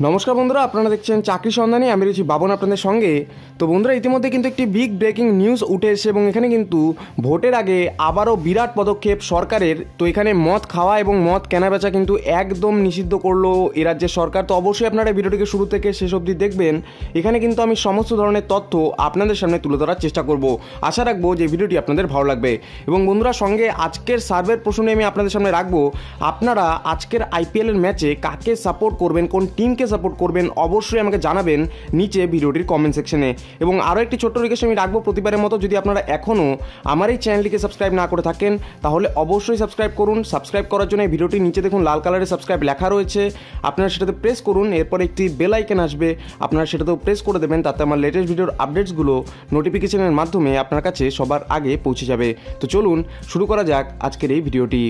নমস্কার বন্ধুরা, আপনারা দেখছেন চাকরি সন্ধানী। আমি রয়েছি বাবন আপনাদের সঙ্গে। তো বন্ধুরা, ইতিমধ্যে কিন্তু একটি বিগ ব্রেকিং নিউজ উঠে এসেছে এবং এখানে কিন্তু ভোটের আগে আবারও বিরাট পদক্ষেপ সরকারের। তো এখানে মদ খাওয়া এবং মদ কেনাবেচা কিন্তু একদম নিষিদ্ধ করলো এ রাজ্যের সরকার। তো অবশ্যই আপনারা ভিডিওটিকে শুরু থেকে শেষ অবধি দেখবেন। এখানে কিন্তু আমি সমস্ত ধরনের তথ্য আপনাদের সামনে তুলে ধরার চেষ্টা করব। আশা রাখবো যে ভিডিওটি আপনাদের ভালো লাগবে। এবং বন্ধুরা, সঙ্গে আজকের সার্ভের প্রশ্ন আমি আপনাদের সামনে রাখবো। আপনারা আজকের আইপিএলের ম্যাচে কাকে সাপোর্ট করবেন, কোন টিমকে সাপোর্ট করবেন, অবশ্যই আমাকে জানাবেন নিচে ভিডিওটির কমেন্ট সেকশনে। এবং আরও একটি ছোট্ট রিকোয়েস্ট আমি রাখবো, প্রতিবারের মতো যদি আপনারা এখনও আমার এই চ্যানেলটিকে সাবস্ক্রাইব না করে থাকেন তাহলে অবশ্যই সাবস্ক্রাইব করুন। সাবস্ক্রাইব করার জন্য এই ভিডিওটির নিচে দেখুন লাল কালারের সাবস্ক্রাইব লেখা রয়েছে, আপনারা সেটাতে প্রেস করুন। এরপর একটি বেল আইকন আসবে, আপনারা সেটাতেও প্রেস করে দেবেন, তাতে আমার লেটেস্ট ভিডিওর আপডেটসগুলো নোটিফিকেশনের মাধ্যমে আপনার কাছে সবার আগে পৌঁছে যাবে। তো চলুন শুরু করা যাক আজকের এই ভিডিওটি।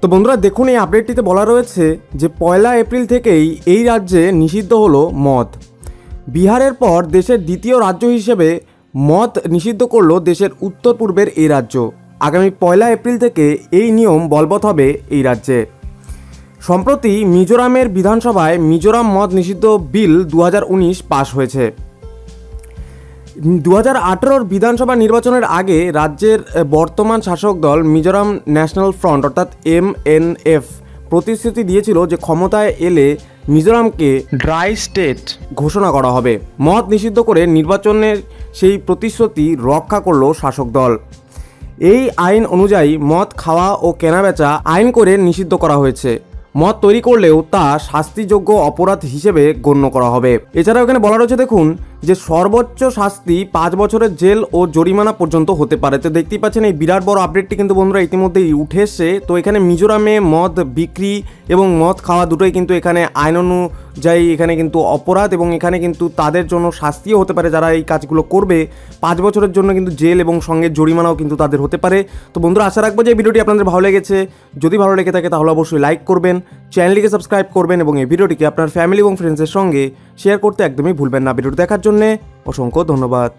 তো বন্ধুরা দেখুন, এই আপডেটটিতে বলা রয়েছে যে 1 এপ্রিল থেকেই এই রাজ্যে নিষিদ্ধ হলো মদ। বিহারের পর দেশের দ্বিতীয় রাজ্য হিসেবে মদ নিষিদ্ধ করলো দেশের উত্তর পূর্বের এই রাজ্য। আগামী 1 এপ্রিল থেকে এই নিয়ম বলবৎ হবে এই রাজ্যে। সম্প্রতি মিজোরামের বিধানসভায় মিজোরাম মদ নিষিদ্ধ বিল 2019 পাশ হয়েছে। 2018 বিধানসভা নির্বাচনের আগে রাজ্যের বর্তমান শাসক দল মিজোরাম ন্যাশনাল ফ্রন্ট অর্থাৎ MNF প্রতিশ্রুতি দিয়েছিল যে ক্ষমতায় এলে মিজোরামকে ড্রাই স্টেট ঘোষণা করা হবে। মদ নিষিদ্ধ করে নির্বাচনের সেই প্রতিশ্রুতি রক্ষা করল শাসক দল। এই আইন অনুযায়ী মদ খাওয়া ও কেনাবেচা আইন করে নিষিদ্ধ করা হয়েছে। মদ তৈরি করলেও তা শাস্তিযোগ্য অপরাধ হিসেবে গণ্য করা হবে। এছাড়াও এখানে বলা রয়েছে দেখুন যে সর্বোচ্চ শাস্তি 5 বছরের জেল ও জরিমানা পর্যন্ত হতে পারে। তো দেখতেই পাচ্ছেন এই বিরাট বড় আপডেটটি কিন্তু বন্ধুরা ইতিমধ্যেই উঠে এসছে। তো এখানে মিজোরামে মদ বিক্রি এবং মদ খাওয়া দুটোই কিন্তু এখানে আইন অনুযায়ী এখানে কিন্তু অপরাধ এবং এখানে কিন্তু তাদের জন্য শাস্তিও হতে পারে। যারা এই কাজগুলো করবে 5 বছরের জন্য কিন্তু জেল এবং সঙ্গে জরিমানাও কিন্তু তাদের হতে পারে। তো বন্ধুরা, আশা রাখবো যে ভিডিওটি আপনাদের ভালো লেগেছে। যদি ভালো লেগে থাকে তাহলে অবশ্যই লাইক করবেন, চ্যানেলটিকে সাবস্ক্রাইব করবেন এবং এই ভিডিওটিকে আপনার ফ্যামিলি এবং ফ্রেন্ডসের সঙ্গে শেয়ার করতে একদমই ভুলবেন না। ভিডিওটি দেখার জন্য অসংখ্য ধন্যবাদ।